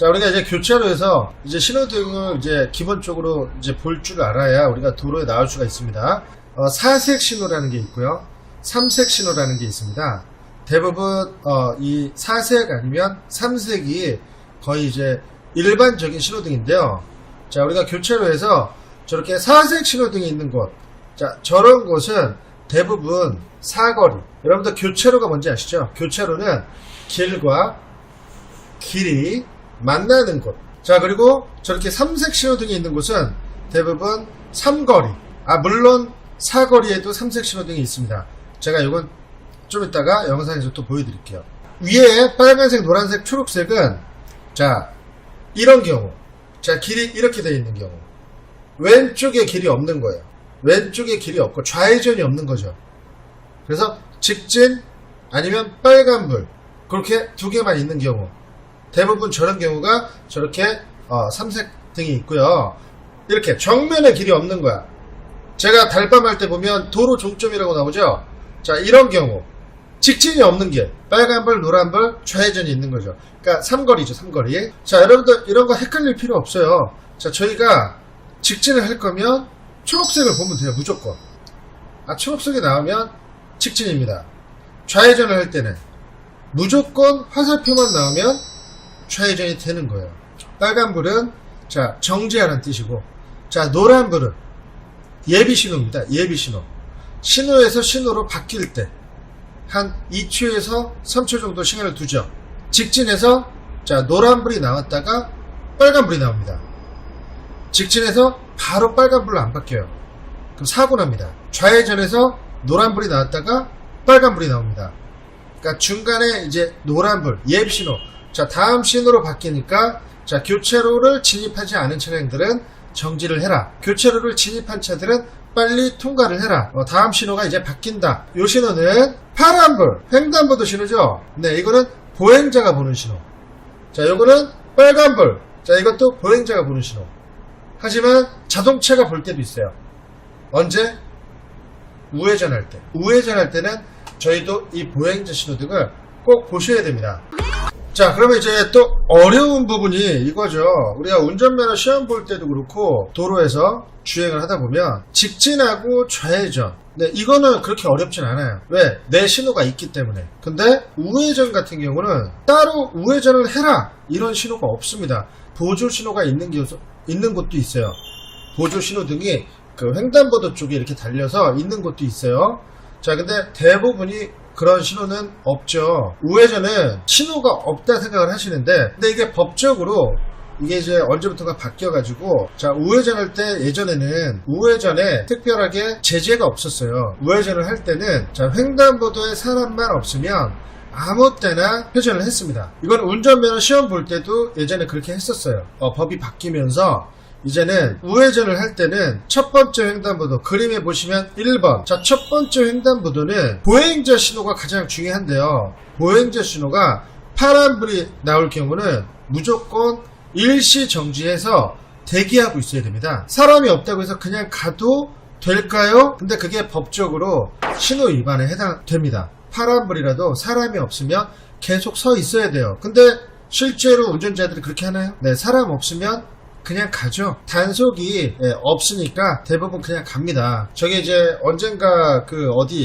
자, 우리가 이제 교차로에서 이제 신호등을 이제 기본적으로 이제 볼 줄 알아야 우리가 도로에 나올 수가 있습니다. 4색 신호라는 게 있고요. 3색 신호라는 게 있습니다. 대부분 이 4색 아니면 3색이 거의 이제 일반적인 신호등인데요. 자, 우리가 교차로에서 저렇게 4색 신호등이 있는 곳, 자, 저런 곳은 대부분 사거리. 여러분들 교차로가 뭔지 아시죠? 교차로는 길과 길이 만나는 곳. 자, 그리고 저렇게 3색 신호등이 있는 곳은 대부분 삼거리. 물론 사거리에도 3색 신호등이 있습니다. 제가 이건 좀 이따가 영상에서 또 보여드릴게요. 위에 빨간색, 노란색, 초록색은 자, 이런 경우, 자, 길이 이렇게 되어 있는 경우, 왼쪽에 길이 없는 거예요. 왼쪽에 길이 없고 좌회전이 없는 거죠. 그래서 직진 아니면 빨간불, 그렇게 두 개만 있는 경우, 대부분 저런 경우가 저렇게 3색 등이 있고요. 이렇게 정면에 길이 없는 거야. 제가 달밤할 때 보면 도로 종점이라고 나오죠. 자, 이런 경우 직진이 없는 길, 빨간불, 노란불, 좌회전이 있는 거죠. 그러니까 삼거리죠, 삼거리. 자, 여러분들 이런 거 헷갈릴 필요 없어요. 자, 저희가 직진을 할 거면 초록색을 보면 돼요, 무조건. 초록색이 나오면 직진입니다. 좌회전을 할 때는 무조건 화살표만 나오면 좌회전이 되는 거예요. 빨간불은 자, 정지하는 뜻이고, 자, 노란불은 예비신호입니다. 예비신호. 신호에서 신호로 바뀔 때 한 2초에서 3초 정도 시간을 두죠. 직진해서 자, 노란불이 나왔다가 빨간불이 나옵니다. 직진해서 바로 빨간불로 안 바뀌어요. 그럼 사고 납니다. 좌회전해서 노란불이 나왔다가 빨간불이 나옵니다. 그러니까 중간에 이제 노란불, 예비신호. 자, 다음 신호로 바뀌니까 자, 교차로를 진입하지 않은 차량들은 정지를 해라. 교차로를 진입한 차들은 빨리 통과를 해라. 다음 신호가 이제 바뀐다. 이 신호는 파란불, 횡단보도 신호죠. 네, 이거는 보행자가 보는 신호. 자, 요거는 빨간불. 자, 이것도 보행자가 보는 신호. 하지만 자동차가 볼 때도 있어요. 언제? 우회전할 때. 우회전할 때는 저희도 이 보행자 신호등을 꼭 보셔야 됩니다. 자, 그러면 이제 또 어려운 부분이 이거죠. 우리가 운전면허 시험 볼 때도 그렇고 도로에서 주행을 하다 보면 직진하고 좌회전, 네, 이거는 그렇게 어렵진 않아요. 왜? 내 신호가 있기 때문에. 근데 우회전 같은 경우는 따로 우회전을 해라 이런 신호가 없습니다. 보조 신호가 있는 곳도 있어요. 보조 신호등이 그 횡단보도 쪽에 이렇게 달려서 있는 곳도 있어요. 자, 근데 대부분이 그런 신호는 없죠. 우회전은 신호가 없다 생각을 하시는데, 근데 이게 법적으로 이게 이제 언제부턴가 바뀌어가지고, 자, 우회전할 때 예전에는 우회전에 특별하게 제재가 없었어요. 우회전을 할 때는 자, 횡단보도에 사람만 없으면 아무 때나 회전을 했습니다. 이건 운전면허 시험 볼 때도 예전에 그렇게 했었어요. 법이 바뀌면서 이제는 우회전을 할 때는 첫 번째 횡단보도, 그림에 보시면 1번. 자, 첫 번째 횡단보도는 보행자 신호가 가장 중요한데요. 보행자 신호가 파란불이 나올 경우는 무조건 일시 정지해서 대기하고 있어야 됩니다. 사람이 없다고 해서 그냥 가도 될까요? 근데 그게 법적으로 신호 위반에 해당됩니다. 파란불이라도 사람이 없으면 계속 서 있어야 돼요. 근데 실제로 운전자들이 그렇게 하나요? 네, 사람 없으면 그냥 가죠. 단속이 없으니까 대부분 그냥 갑니다. 저게 이제 언젠가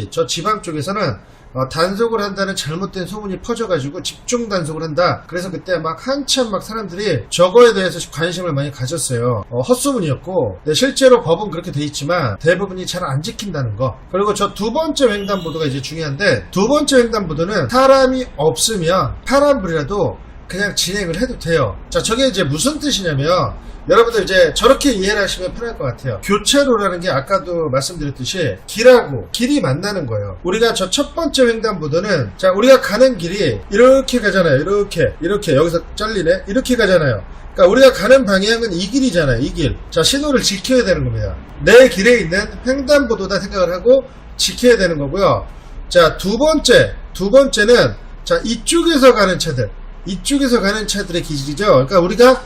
저 지방 쪽에서는 단속을 한다는 잘못된 소문이 퍼져가지고 집중 단속을 한다. 그래서 그때 한참 사람들이 저거에 대해서 관심을 많이 가졌어요. 헛소문이었고, 네, 실제로 법은 그렇게 돼 있지만 대부분이 잘 안 지킨다는 거. 그리고 저 두 번째 횡단보도가 이제 중요한데, 두 번째 횡단보도는 사람이 없으면 파란불이라도 그냥 진행을 해도 돼요. 자, 저게 이제 무슨 뜻이냐면, 여러분들 이제 저렇게 이해를 하시면 편할 것 같아요. 교차로라는 게 아까도 말씀드렸듯이 길하고 길이 만나는 거예요. 우리가 저 첫 번째 횡단보도는, 자, 우리가 가는 길이 이렇게 가잖아요. 이렇게 여기서 잘리네. 이렇게 가잖아요. 그러니까 우리가 가는 방향은 이 길이잖아요. 이 길. 자, 신호를 지켜야 되는 겁니다. 내 길에 있는 횡단보도다 생각을 하고 지켜야 되는 거고요. 자, 두 번째는 자, 이쪽에서 가는 차들의 기질이죠. 그러니까 우리가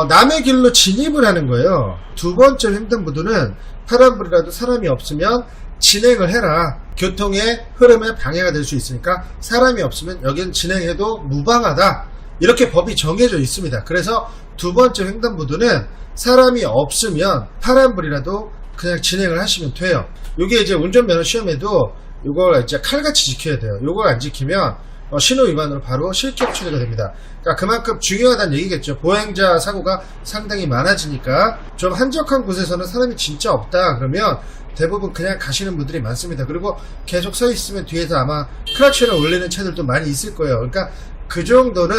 남의 길로 진입을 하는 거예요. 두 번째 횡단보도는 파란불이라도 사람이 없으면 진행을 해라. 교통의 흐름에 방해가 될 수 있으니까 사람이 없으면 여긴 진행해도 무방하다. 이렇게 법이 정해져 있습니다. 그래서 두 번째 횡단보도는 사람이 없으면 파란불이라도 그냥 진행을 하시면 돼요. 이게 이제 운전면허 시험에도 이걸 이제 칼같이 지켜야 돼요. 이걸 안 지키면 신호 위반으로 바로 실격 처리가 됩니다. 그러니까 그만큼 중요하다는 얘기겠죠. 보행자 사고가 상당히 많아지니까 좀 한적한 곳에서는 사람이 진짜 없다 그러면 대부분 그냥 가시는 분들이 많습니다. 그리고 계속 서 있으면 뒤에서 아마 크락션을 울리는 차들도 많이 있을 거예요. 그러니까 그 정도는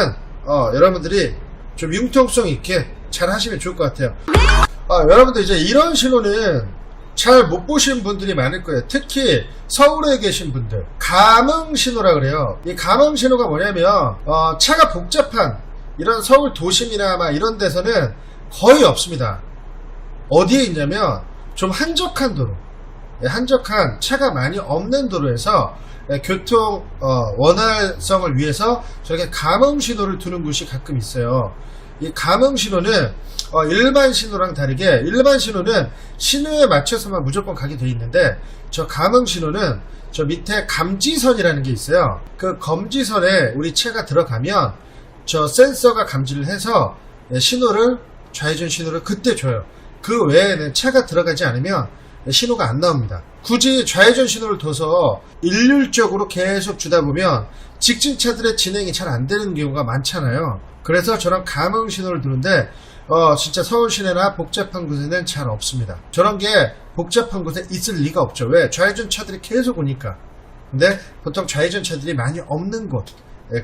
여러분들이 좀 융통성 있게 잘 하시면 좋을 것 같아요. 여러분들 이제 이런 신호는 잘 못 보신 분들이 많을 거예요. 특히 서울에 계신 분들 감흥 신호라 그래요. 이 감흥 신호가 뭐냐면 차가 복잡한 이런 서울 도심이나 막 이런 데서는 거의 없습니다. 어디에 있냐면 좀 한적한 도로, 한적한 차가 많이 없는 도로에서 교통 원활성을 위해서 저렇게 감흥 신호를 두는 곳이 가끔 있어요. 이 감흥 신호는 일반 신호랑 다르게 일반 신호는 신호에 맞춰서만 무조건 가게 돼 있는데 저 감흥 신호는 저 밑에 감지선이라는 게 있어요. 그 감지선에 우리 차가 들어가면 저 센서가 감지를 해서 신호를 좌회전 신호를 그때 줘요. 그 외에는 차가 들어가지 않으면 신호가 안 나옵니다. 굳이 좌회전 신호를 둬서 일률적으로 계속 주다 보면 직진차들의 진행이 잘 안 되는 경우가 많잖아요. 그래서 저런 감흥 신호를 두는데 진짜 서울 시내나 복잡한 곳에는 잘 없습니다. 저런 게 복잡한 곳에 있을 리가 없죠. 왜? 좌회전 차들이 계속 오니까. 근데 보통 좌회전 차들이 많이 없는 곳,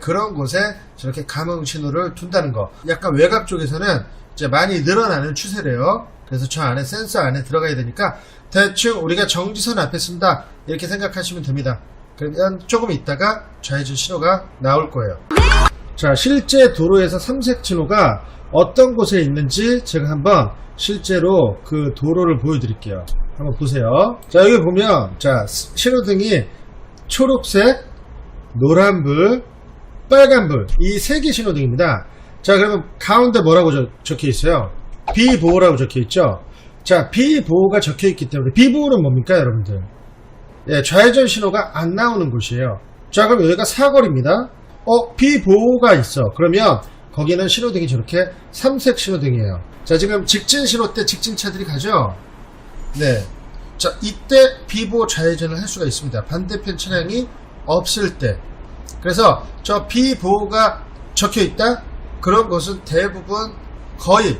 그런 곳에 저렇게 감흥 신호를 둔다는 거. 약간 외곽 쪽에서는 이제 많이 늘어나는 추세래요. 그래서 저 안에 센서 안에 들어가야 되니까 대충 우리가 정지선 앞에 쓴다 이렇게 생각하시면 됩니다. 그러면 조금 있다가 좌회전 신호가 나올 거예요. 자, 실제 도로에서 삼색 신호가 어떤 곳에 있는지 제가 한번 실제로 그 도로를 보여드릴게요. 한번 보세요. 자, 여기 보면 자 신호등이 초록색, 노란불, 빨간불 이 세 개 신호등입니다. 자, 그러면 가운데 뭐라고 적혀 있어요? 비보호라고 적혀 있죠. 자, 비보호가 적혀 있기 때문에 비보호는 뭡니까 여러분들? 좌회전 신호가 안 나오는 곳이에요. 자, 그럼 여기가 사거리입니다. 비보호가 있어. 그러면 거기는 신호등이 저렇게 삼색 신호등이에요. 자, 지금 직진 신호 때 직진차들이 가죠? 네. 자, 이때 비보호 좌회전을 할 수가 있습니다. 반대편 차량이 없을 때. 그래서 저 비보호가 적혀 있다? 그런 것은 대부분 거의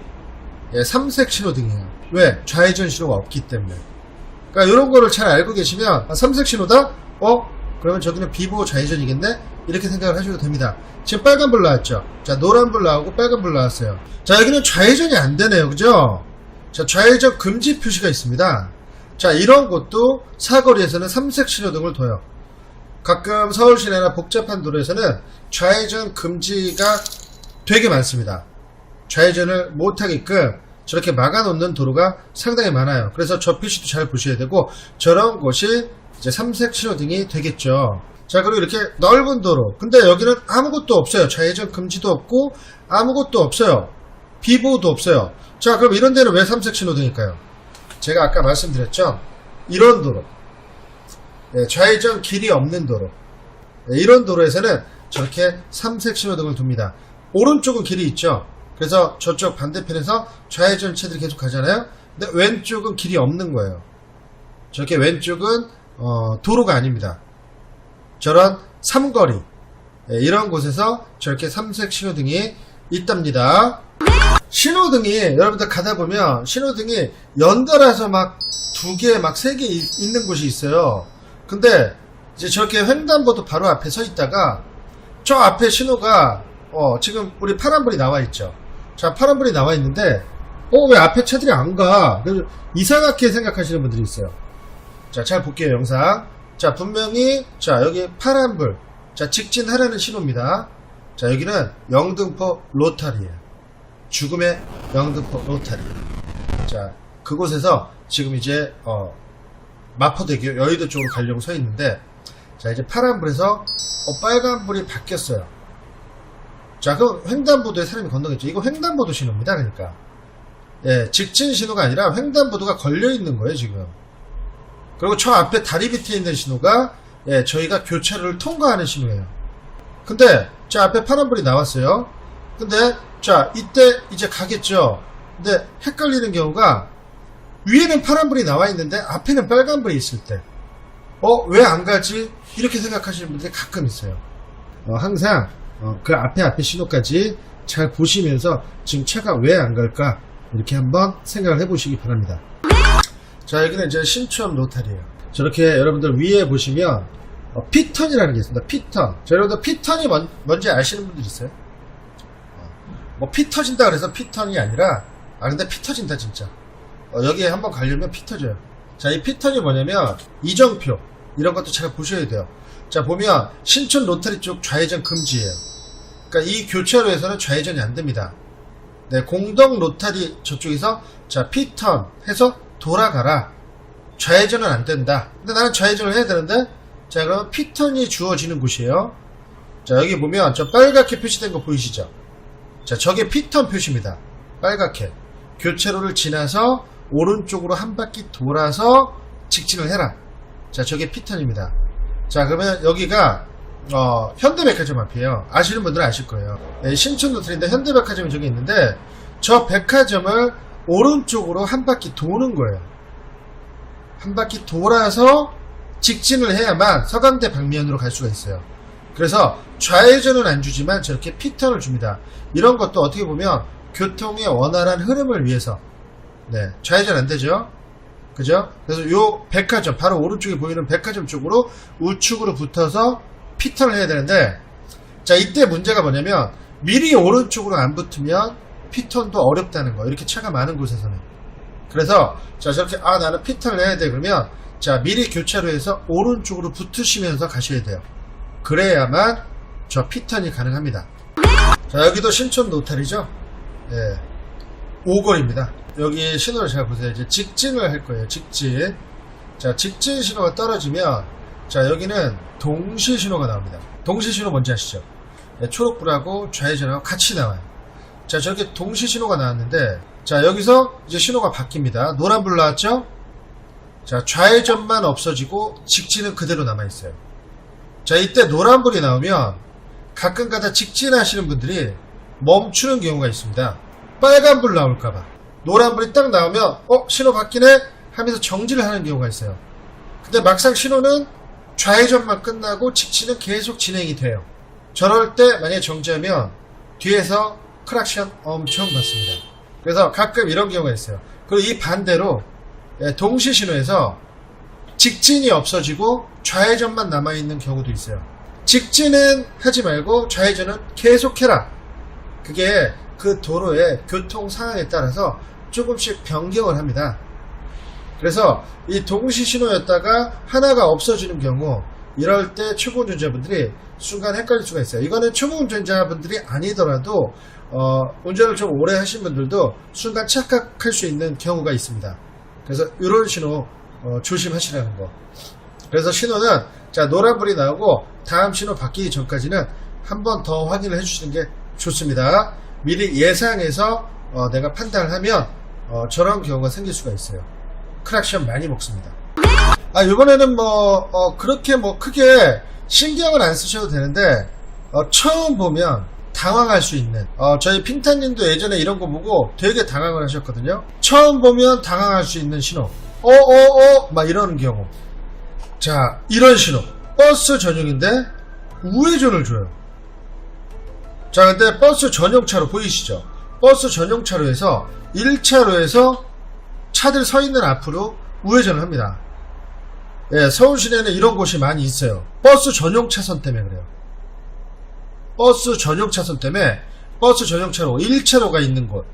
삼색 신호등이에요. 왜? 좌회전 신호가 없기 때문에. 그러니까 이런 거를 잘 알고 계시면 삼색 신호다? 그러면 저기는 비보호 좌회전이겠네? 이렇게 생각을 하셔도 됩니다. 지금 빨간불 나왔죠? 자, 노란불 나오고 빨간불 나왔어요. 자, 여기는 좌회전이 안 되네요. 그죠? 자, 좌회전 금지 표시가 있습니다. 자, 이런 곳도 사거리에서는 삼색 신호등을 둬요. 가끔 서울 시내나 복잡한 도로에서는 좌회전 금지가 되게 많습니다. 좌회전을 못하게끔 저렇게 막아놓는 도로가 상당히 많아요. 그래서 저 표시도 잘 보셔야 되고 저런 곳이 이제 삼색 신호등이 되겠죠. 자, 그리고 이렇게 넓은 도로. 근데 여기는 아무것도 없어요. 좌회전 금지도 없고 아무것도 없어요. 비보호도 없어요. 자, 그럼 이런 데는 왜 삼색 신호등일까요? 제가 아까 말씀드렸죠. 이런 도로. 좌회전 길이 없는 도로. 이런 도로에서는 저렇게 삼색 신호등을 둡니다. 오른쪽은 길이 있죠. 그래서 저쪽 반대편에서 좌회전 차들이 계속 가잖아요. 근데 왼쪽은 길이 없는 거예요. 저렇게 왼쪽은 도로가 아닙니다. 저런 삼거리 이런 곳에서 저렇게 삼색 신호등이 있답니다. 신호등이 여러분들 가다 보면 신호등이 연달아서 막 두 개, 막 세 개 있는 곳이 있어요. 근데 이제 저렇게 횡단보도 바로 앞에 서 있다가 저 앞에 신호가 지금 우리 파란불이 나와 있죠. 자, 파란불이 나와 있는데 왜 앞에 차들이 안 가? 그래서 이상하게 생각하시는 분들이 있어요. 자, 잘 볼게요, 영상. 자, 분명히 자, 여기 파란불. 자, 직진하라는 신호입니다. 자, 여기는 영등포 로타리예요. 죽음의 영등포 로타리. 자, 그곳에서 지금 이제 마포대교 여의도 쪽으로 가려고 서 있는데 자, 이제 파란불에서 빨간불이 바뀌었어요. 자, 그럼 횡단보도에 사람이 건너겠죠. 이거 횡단보도 신호입니다. 그러니까 직진 신호가 아니라 횡단보도가 걸려있는 거예요 지금. 그리고 저 앞에 다리 밑에 있는 신호가 저희가 교차로를 통과하는 신호예요. 근데 저 앞에 파란불이 나왔어요. 근데 자 이때 이제 가겠죠. 근데 헷갈리는 경우가 위에는 파란불이 나와 있는데 앞에는 빨간불이 있을 때 왜 안 가지? 이렇게 생각하시는 분들이 가끔 있어요. 항상 그 앞에 신호까지 잘 보시면서 지금 차가 왜 안 갈까 이렇게 한번 생각을 해보시기 바랍니다. 자, 여기는 이제 신촌 로타리예요. 저렇게 여러분들 위에 보시면 피턴이라는 게 있습니다. 피턴. 자, 여러분들 피턴이 뭔지 아시는 분들 있어요? 뭐 피 터진다 그래서 피턴이 아니라 근데 피 터진다 진짜. 여기에 한번 가려면 피 터져요. 자, 이 피턴이 뭐냐면 이정표 이런 것도 잘 보셔야 돼요. 자, 보면 신촌 로타리 쪽 좌회전 금지예요. 그러니까 이 교차로에서는 좌회전이 안 됩니다. 네, 공동 로타리 저쪽에서 자 피턴 해서 돌아가라. 좌회전은 안 된다. 근데 나는 좌회전을 해야 되는데 자, 그러면 피턴이 주어지는 곳이에요. 자, 여기 보면 저 빨갛게 표시된 거 보이시죠? 자, 저게 피턴 표시입니다. 빨갛게 교차로를 지나서 오른쪽으로 한 바퀴 돌아서 직진을 해라. 자, 저게 피턴입니다. 자, 그러면 여기가 현대백화점 앞이에요. 아시는 분들은 아실 거예요. 네, 신촌 로타리인데 현대백화점이 저기 있는데 저 백화점을 오른쪽으로 한 바퀴 도는 거예요. 한 바퀴 돌아서 직진을 해야만 서강대 방면으로 갈 수가 있어요. 그래서 좌회전은 안 주지만 저렇게 피턴을 줍니다. 이런 것도 어떻게 보면 교통의 원활한 흐름을 위해서 네, 좌회전 안 되죠? 그죠? 그래서 요 백화점 바로 오른쪽에 보이는 백화점 쪽으로 우측으로 붙어서 피턴을 해야 되는데 자, 이때 문제가 뭐냐면 미리 오른쪽으로 안 붙으면 피턴도 어렵다는 거. 이렇게 차가 많은 곳에서는. 그래서 자, 저렇게 나는 피턴을 해야 돼 그러면 자, 미리 교차로에서 오른쪽으로 붙으시면서 가셔야 돼요. 그래야만 저 피턴이 가능합니다. 자, 여기도 신촌 로타리죠? 네, 5걸입니다. 여기 신호를 잘 보세요. 이제 직진을 할 거예요. 직진. 자, 직진 신호가 떨어지면 자, 여기는 동시 신호가 나옵니다. 동시 신호 뭔지 아시죠? 네, 초록불하고 좌회전하고 같이 나와요. 자, 저렇게 동시 신호가 나왔는데 자, 여기서 이제 신호가 바뀝니다. 노란불 나왔죠? 자, 좌회전만 없어지고 직진은 그대로 남아있어요. 자, 이때 노란불이 나오면 가끔가다 직진하시는 분들이 멈추는 경우가 있습니다. 빨간불 나올까봐. 노란불이 딱 나오면 신호 바뀌네 하면서 정지를 하는 경우가 있어요. 근데 막상 신호는 좌회전만 끝나고 직진은 계속 진행이 돼요. 저럴 때 만약에 정지하면 뒤에서 크락션 엄청 받습니다. 그래서 가끔 이런 경우가 있어요. 그리고 이 반대로 동시 신호에서 직진이 없어지고 좌회전만 남아있는 경우도 있어요. 직진은 하지 말고 좌회전은 계속해라. 그게 그 도로의 교통 상황에 따라서 조금씩 변경을 합니다. 그래서 이 동시 신호였다가 하나가 없어지는 경우 이럴 때 초보 운전자분들이 순간 헷갈릴 수가 있어요. 이거는 초보 운전자분들이 아니더라도 운전을 좀 오래 하신 분들도 순간 착각할 수 있는 경우가 있습니다. 그래서 이런 신호 조심하시라는 거. 그래서 신호는 자, 노란불이 나오고 다음 신호 바뀌기 전까지는 한 번 더 확인을 해주시는 게 좋습니다. 미리 예상해서 내가 판단을 하면 저런 경우가 생길 수가 있어요. 크락션 많이 먹습니다. 이번에는 그렇게 크게 신경을 안 쓰셔도 되는데 처음 보면 당황할 수 있는 저희 핑타님도 예전에 이런 거 보고 되게 당황을 하셨거든요. 처음 보면 당황할 수 있는 신호 막 이러는 경우. 자, 이런 신호 버스 전용인데 우회전을 줘요. 자, 근데 버스 전용차로 보이시죠? 버스 전용차로에서 1차로에서 차들 서 있는 앞으로 우회전을 합니다. 예, 서울 시내는 이런 곳이 많이 있어요. 버스 전용 차선 때문에 그래요. 버스 전용 차선 때문에 버스 전용차로 1차로가 있는 곳,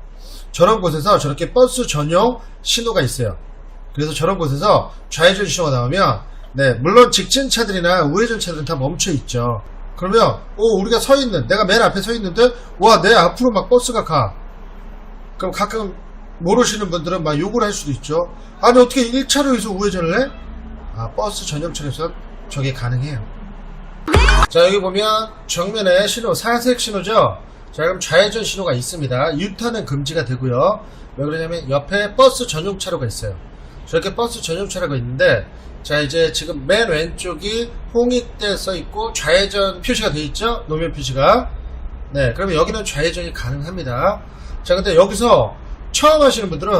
저런 곳에서 저렇게 버스 전용 신호가 있어요. 그래서 저런 곳에서 좌회전 신호가 나오면 네, 물론 직진 차들이나 우회전 차들은 다 멈춰 있죠. 그러면 우리가 서 있는, 내가 맨 앞에 서 있는데 와, 내 앞으로 막 버스가 가. 그럼 가끔 모르시는 분들은 막 욕을 할 수도 있죠. 아니, 어떻게 1차로에서 우회전을 해? 버스 전용차로에서 저게 가능해요. 자, 여기 보면 정면에 신호, 사색 신호죠. 자, 그럼 좌회전 신호가 있습니다. 유턴은 금지가 되고요. 왜 그러냐면 옆에 버스 전용차로가 있어요. 저렇게 버스 전용차로가 있는데 자, 이제 지금 맨 왼쪽이 홍익대 써있고 좌회전 표시가 되어 있죠. 노면 표시가. 네, 그러면 여기는 좌회전이 가능합니다. 자, 근데 여기서 처음 하시는 분들은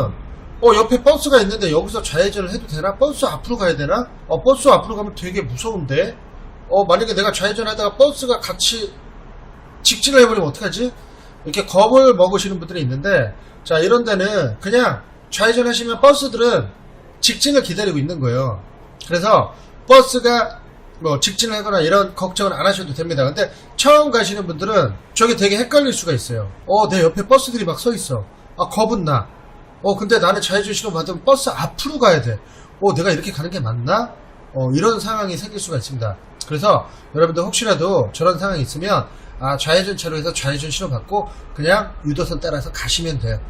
옆에 버스가 있는데 여기서 좌회전을 해도 되나? 버스 앞으로 가야 되나? 버스 앞으로 가면 되게 무서운데? 만약에 내가 좌회전하다가 버스가 같이 직진을 해버리면 어떡하지? 이렇게 겁을 먹으시는 분들이 있는데, 자, 이런 데는 그냥 좌회전 하시면 버스들은 직진을 기다리고 있는 거예요. 그래서 버스가 뭐 직진을 하거나 이런 걱정은 안 하셔도 됩니다. 근데 처음 가시는 분들은 저게 되게 헷갈릴 수가 있어요. 내 옆에 버스들이 막 서 있어. 겁은 나. 근데 나는 좌회전 신호 받으면 버스 앞으로 가야 돼. 내가 이렇게 가는 게 맞나? 이런 상황이 생길 수가 있습니다. 그래서 여러분들 혹시라도 저런 상황이 있으면 좌회전 차로에서 좌회전 신호 받고 그냥 유도선 따라서 가시면 돼요.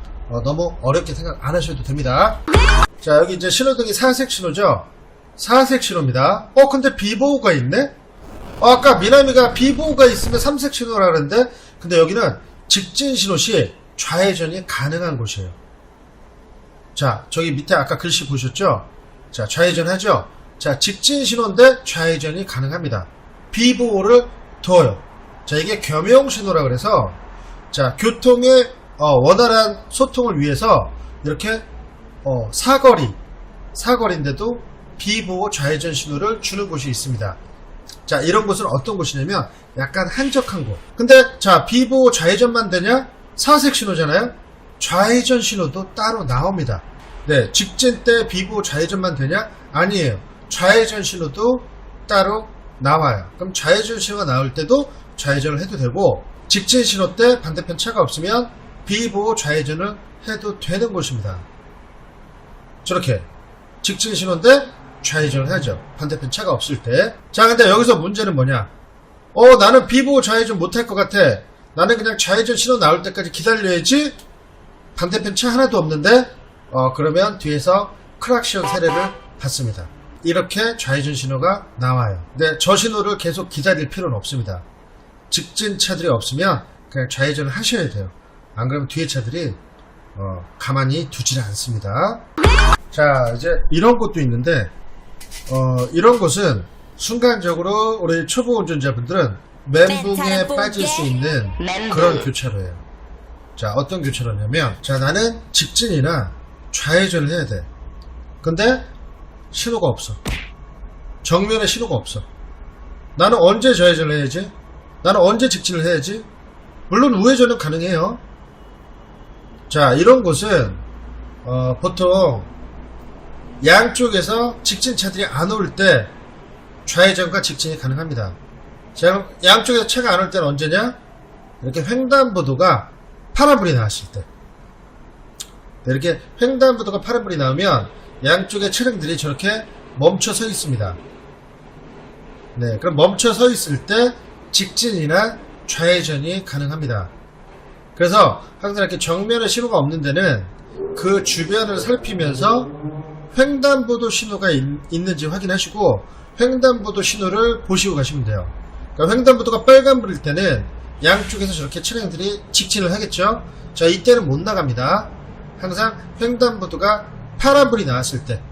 너무 어렵게 생각 안 하셔도 됩니다. 자, 여기 이제 신호등이 사색 신호죠. 사색 신호입니다. 근데 비보호가 있네? 아까 미나미가 비보호가 있으면 삼색 신호라는데, 근데 여기는 직진 신호 시 좌회전이 가능한 곳이에요. 자, 저기 밑에 아까 글씨 보셨죠? 자, 좌회전 하죠? 자, 직진 신호인데 좌회전이 가능합니다. 비보호를 둬요. 자, 이게 겸용 신호라 그래서, 자, 교통의 원활한 소통을 위해서 이렇게 사거리인데도 비보호 좌회전 신호를 주는 곳이 있습니다. 자, 이런 곳은 어떤 곳이냐면 약간 한적한 곳. 근데 자, 비보호 좌회전만 되냐? 사색 신호잖아요. 좌회전 신호도 따로 나옵니다. 네, 직진 때 비보호 좌회전만 되냐? 아니에요. 좌회전 신호도 따로 나와요. 그럼 좌회전 신호가 나올 때도 좌회전을 해도 되고, 직진 신호 때 반대편 차가 없으면 비보호 좌회전을 해도 되는 곳입니다. 저렇게 직진 신호인데 좌회전을 하죠. 반대편 차가 없을 때. 자, 근데 여기서 문제는 뭐냐? 나는 비보호 좌회전 못할 것 같아. 나는 그냥 좌회전 신호 나올 때까지 기다려야지. 반대편 차 하나도 없는데, 그러면 뒤에서 크락션 세례를 받습니다. 이렇게 좌회전 신호가 나와요. 근데 저 신호를 계속 기다릴 필요는 없습니다. 직진 차들이 없으면 그냥 좌회전을 하셔야 돼요. 안 그러면 뒤에 차들이 가만히 두질 않습니다. 자, 이제 이런 곳도 있는데, 이런 곳은 순간적으로 우리 초보 운전자분들은 멘붕에 빠질 수 있는 그런 교차로예요. 자, 어떤 교차로냐면, 자, 나는 직진이나 좌회전을 해야 돼. 근데 신호가 없어. 정면에 신호가 없어. 나는 언제 좌회전을 해야지? 나는 언제 직진을 해야지? 물론 우회전은 가능해요. 자, 이런 곳은 보통 양쪽에서 직진차들이 안 올 때 좌회전과 직진이 가능합니다. 자, 양쪽에서 차가 안 올 때는 언제냐? 이렇게 횡단보도가 파란불이 나왔을 때. 이렇게 횡단보도가 파란불이 나오면 양쪽의 차량들이 저렇게 멈춰 서 있습니다. 네, 그럼 멈춰 서 있을 때 직진이나 좌회전이 가능합니다. 그래서 항상 이렇게 정면에 신호가 없는 데는 그 주변을 살피면서 횡단보도 신호가 있는지 확인하시고 횡단보도 신호를 보시고 가시면 돼요. 그러니까 횡단보도가 빨간불일 때는 양쪽에서 저렇게 차량들이 직진을 하겠죠. 자, 이때는 못 나갑니다. 항상 횡단보도가 파란불이 나왔을 때,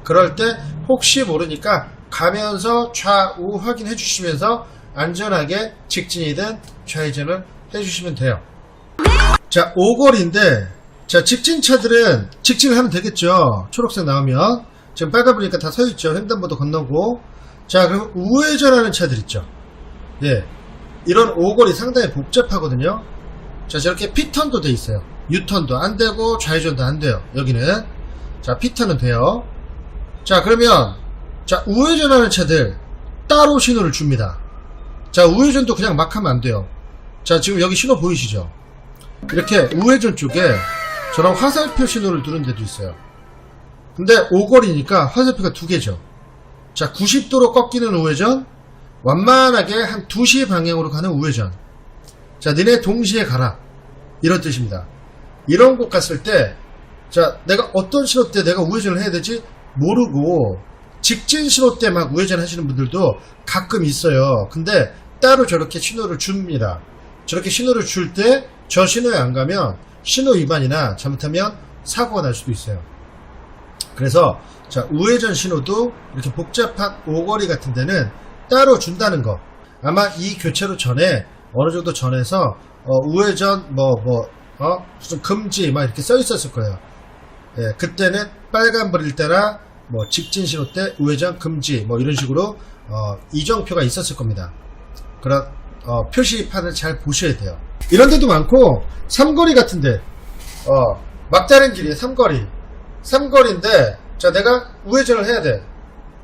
그럴 때 혹시 모르니까 가면서 좌우 확인해 주시면서 안전하게 직진이든 좌회전을 해주시면 돼요. 자, 오거리인데, 자, 직진차들은 직진을 하면 되겠죠. 초록색 나오면. 지금 빨간불이니까 다 서있죠. 횡단보도 건너고. 자, 그럼 우회전하는 차들 있죠. 예, 이런 오거리 상당히 복잡하거든요. 자, 저렇게 P턴도 돼 있어요. U턴도 안 되고 좌회전도 안 돼요. 여기는. 자, P턴은 돼요. 자, 그러면 자, 우회전하는 차들 따로 신호를 줍니다. 자, 우회전도 그냥 막 하면 안 돼요. 자, 지금 여기 신호 보이시죠? 이렇게 우회전 쪽에 저런 화살표 신호를 두는 데도 있어요. 근데 오거리니까 화살표가 두 개죠. 자, 90도로 꺾이는 우회전, 완만하게 한 2시 방향으로 가는 우회전. 자, 니네 동시에 가라, 이런 뜻입니다. 이런 곳 갔을 때, 자, 내가 어떤 신호 때 내가 우회전을 해야 되지 모르고 직진 신호 때 막 우회전 하시는 분들도 가끔 있어요. 근데 따로 저렇게 신호를 줍니다. 저렇게 신호를 줄 때 저 신호에 안 가면 신호 위반이나 잘못하면 사고가 날 수도 있어요. 그래서 자, 우회전 신호도 이렇게 복잡한 오거리 같은 데는 따로 준다는 거, 아마 이 교차로 전에 어느 정도 전에서 우회전 무슨 금지 막 이렇게 써 있었을 거예요. 예, 그때는 빨간불일 때나 뭐 직진 신호 때 우회전 금지 뭐 이런 식으로 이정표가 있었을 겁니다. 그런 표시판을 잘 보셔야 돼요. 이런 데도 많고 삼거리 같은데 막다른 길이에요. 삼거리인데 자 내가 우회전을 해야 돼.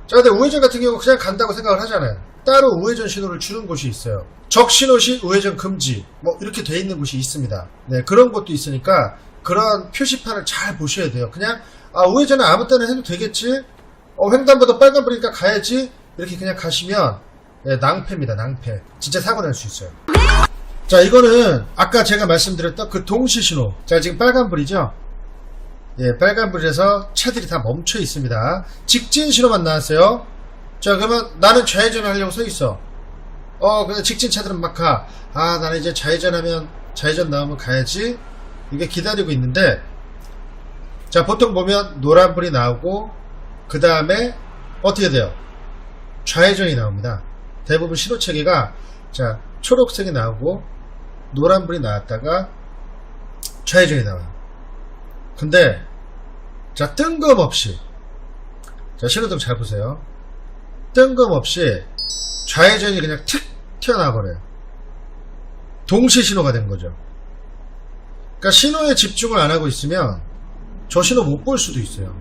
자 근데 우회전 같은 경우 그냥 간다고 생각을 하잖아요. 따로 우회전 신호를 주는 곳이 있어요. 적신호 시 우회전 금지 뭐 이렇게 돼 있는 곳이 있습니다. 네, 그런 곳도 있으니까 그런 표시판을 잘 보셔야 돼요. 그냥 우회전은 아무 때나 해도 되겠지, 횡단보도 빨간불이니까 가야지 이렇게 그냥 가시면 낭패입니다. 낭패. 진짜 사고 날 수 있어요. 자, 이거는 아까 제가 말씀드렸던 그 동시신호. 자, 지금 빨간불이죠. 예, 빨간불에서 차들이 다 멈춰 있습니다. 직진 신호만 나왔어요. 자, 그러면 나는 좌회전을 하려고 서 있어. 근데 직진 차들은 막 가. 나는 이제 좌회전 나오면 가야지. 이게 기다리고 있는데, 자, 보통 보면 노란불이 나오고, 그 다음에 어떻게 돼요? 좌회전이 나옵니다. 대부분 신호 체계가, 자, 초록색이 나오고, 노란불이 나왔다가, 좌회전이 나와요. 근데, 자, 뜬금없이, 자, 신호등 잘 보세요. 뜬금없이 좌회전이 그냥 틱 튀어나와 버려요. 동시 신호가 된 거죠. 그러니까 신호에 집중을 안 하고 있으면 저 신호 못 볼 수도 있어요.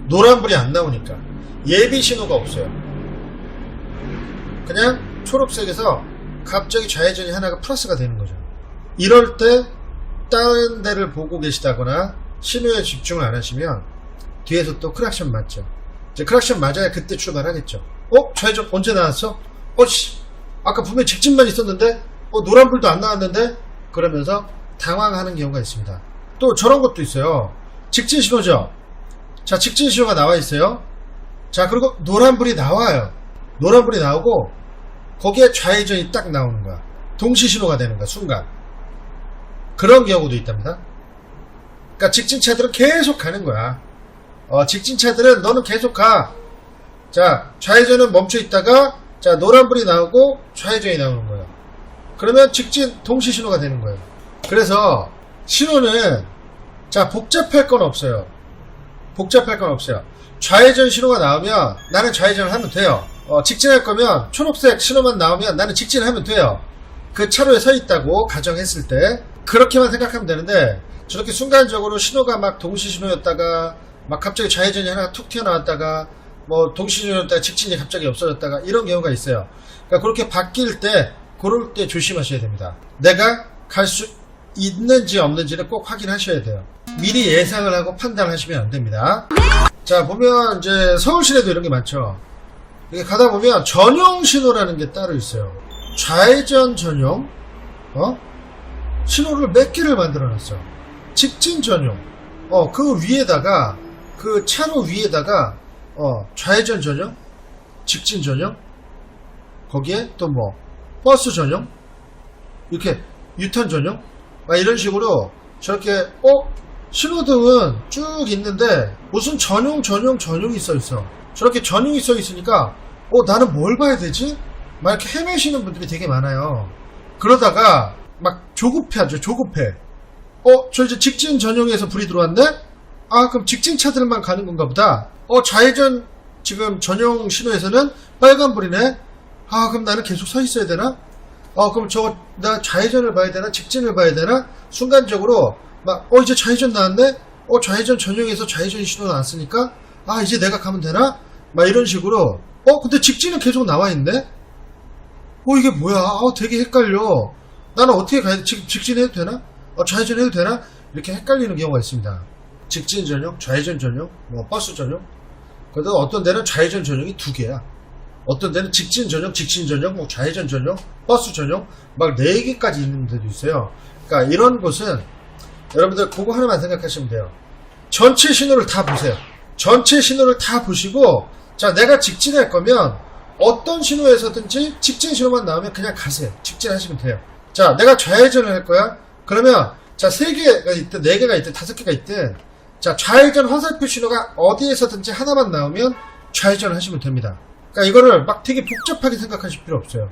노란불이 안 나오니까. 예비 신호가 없어요. 그냥 초록색에서 갑자기 좌회전이 하나가 플러스가 되는 거죠. 이럴 때 다른 데를 보고 계시다거나 신호에 집중을 안 하시면 뒤에서 또 크락션 맞죠. 이제 크락션 맞아야 그때 출발하겠죠. 좌회전 언제 나왔어? 아까 분명히 직진만 있었는데 노란불도 안 나왔는데, 그러면서 당황하는 경우가 있습니다. 또 저런 것도 있어요. 직진 신호죠. 자, 직진 신호가 나와 있어요. 자, 그리고 노란불이 나와요. 노란불이 나오고 거기에 좌회전이 딱 나오는 거야. 동시 신호가 되는 거야, 순간. 그런 경우도 있답니다. 그러니까 직진 차들은 계속 가는 거야. 직진 차들은 너는 계속 가. 자, 좌회전은 멈춰 있다가, 자, 노란불이 나오고 좌회전이 나오는 거예요. 그러면 직진 동시 신호가 되는 거예요. 그래서 신호는, 자, 복잡할 건 없어요. 좌회전 신호가 나오면 나는 좌회전을 하면 돼요. 직진할 거면 초록색 신호만 나오면 나는 직진을 하면 돼요. 그 차로에 서 있다고 가정했을 때 그렇게만 생각하면 되는데, 저렇게 순간적으로 신호가 막 동시 신호였다가 막 갑자기 좌회전이 하나 툭 튀어나왔다가 뭐 동시 신호였다가 직진이 갑자기 없어졌다가 이런 경우가 있어요. 그러니까 그렇게 바뀔 때, 그럴 때 조심하셔야 됩니다. 내가 갈 수 있는지 없는지를 꼭 확인하셔야 돼요. 미리 예상을 하고 판단하시면 안 됩니다. 자, 보면 이제 서울 시내도 이런 게 많죠. 이게 가다 보면 전용 신호라는 게 따로 있어요. 좌회전 전용, 신호를 몇 개를 만들어 놨어. 직진 전용, 그 위에다가, 그 차로 위에다가, 좌회전 전용, 직진 전용, 거기에 또 뭐, 버스 전용, 이렇게 유턴 전용, 막 이런 식으로 저렇게, 신호등은 쭉 있는데, 무슨 전용이 써 있어. 저렇게 전용이 써 있으니까, 나는 뭘 봐야 되지? 막 이렇게 헤매시는 분들이 되게 많아요. 그러다가, 막 조급해하죠, 조급해. 저 이제 직진 전용에서 불이 들어왔네? 그럼 직진 차들만 가는 건가 보다. 좌회전 지금 전용 신호에서는 빨간불이네? 그럼 나는 계속 서 있어야 되나? 그럼 나 좌회전을 봐야 되나? 직진을 봐야 되나? 순간적으로, 막, 이제 좌회전 나왔네? 좌회전 전용에서 좌회전 신호 나왔으니까, 이제 내가 가면 되나? 막 이런 식으로, 근데 직진은 계속 나와 있네? 이게 뭐야? 되게 헷갈려. 나는 어떻게 가야 돼? 직진 해도 되나? 좌회전 해도 되나? 이렇게 헷갈리는 경우가 있습니다. 직진 전용, 좌회전 전용, 뭐 버스 전용. 그래도 어떤 데는 좌회전 전용이 2개야. 어떤 데는 직진 전용, 뭐 좌회전 전용, 버스 전용, 막 4개까지 있는 데도 있어요. 그러니까 이런 곳은 여러분들 그거 하나만 생각하시면 돼요. 전체 신호를 다 보세요. 전체 신호를 다 보시고, 자, 내가 직진할 거면 어떤 신호에서든지 직진 신호만 나오면 그냥 가세요. 직진하시면 돼요. 자, 내가 좌회전을 할 거야? 그러면, 자, 3개가 있든 4개가 있든 5개가 있든, 자, 좌회전 화살표 신호가 어디에서든지 하나만 나오면 좌회전을 하시면 됩니다. 그러니까 이거를 막 되게 복잡하게 생각하실 필요 없어요.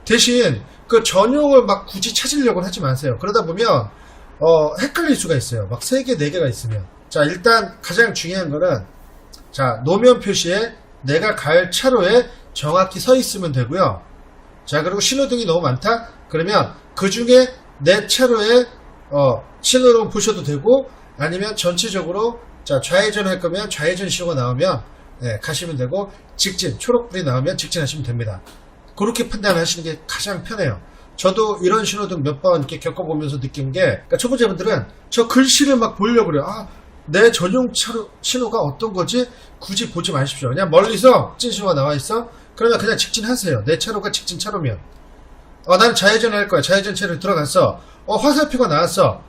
대신 그 전용을 막 굳이 찾으려고 하지 마세요. 그러다 보면 헷갈릴 수가 있어요. 막 3개, 4개가 있으면. 자, 일단 가장 중요한 거는 자, 노면 표시에 내가 갈 차로에 정확히 서 있으면 되고요. 자, 그리고 신호등이 너무 많다? 그러면 그 중에 내 차로에 신호등 보셔도 되고, 아니면 전체적으로 자, 좌회전 할 거면 좌회전 신호가 나오면 가시면 되고, 직진, 초록불이 나오면 직진하시면 됩니다. 그렇게 판단하시는 게 가장 편해요. 저도 이런 신호등 몇 번 이렇게 겪어보면서 느낀 게, 그러니까 초보자분들은 저 글씨를 막 보려고 그래요. 아, 내 전용 차로 신호가 어떤 거지? 굳이 보지 마십시오. 그냥 멀리서 직진 신호가 나와 있어? 그러면 그냥 직진하세요. 내 차로가 직진 차로면. 나는 좌회전 할 거야. 좌회전 차로 들어갔어. 화살표가 나왔어.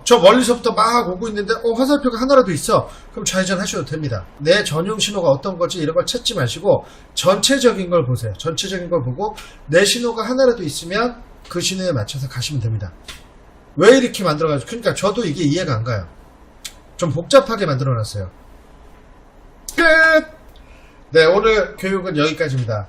저 멀리서부터 막 오고 있는데, 화살표가 하나라도 있어. 그럼 좌회전 하셔도 됩니다. 내 전용 신호가 어떤 거지? 이런 걸 찾지 마시고, 전체적인 걸 보세요. 전체적인 걸 보고, 내 신호가 하나라도 있으면 그 신호에 맞춰서 가시면 됩니다. 왜 이렇게 만들어가지고, 그러니까 저도 이게 이해가 안 가요. 좀 복잡하게 만들어 놨어요. 끝! 네, 오늘 교육은 여기까지입니다.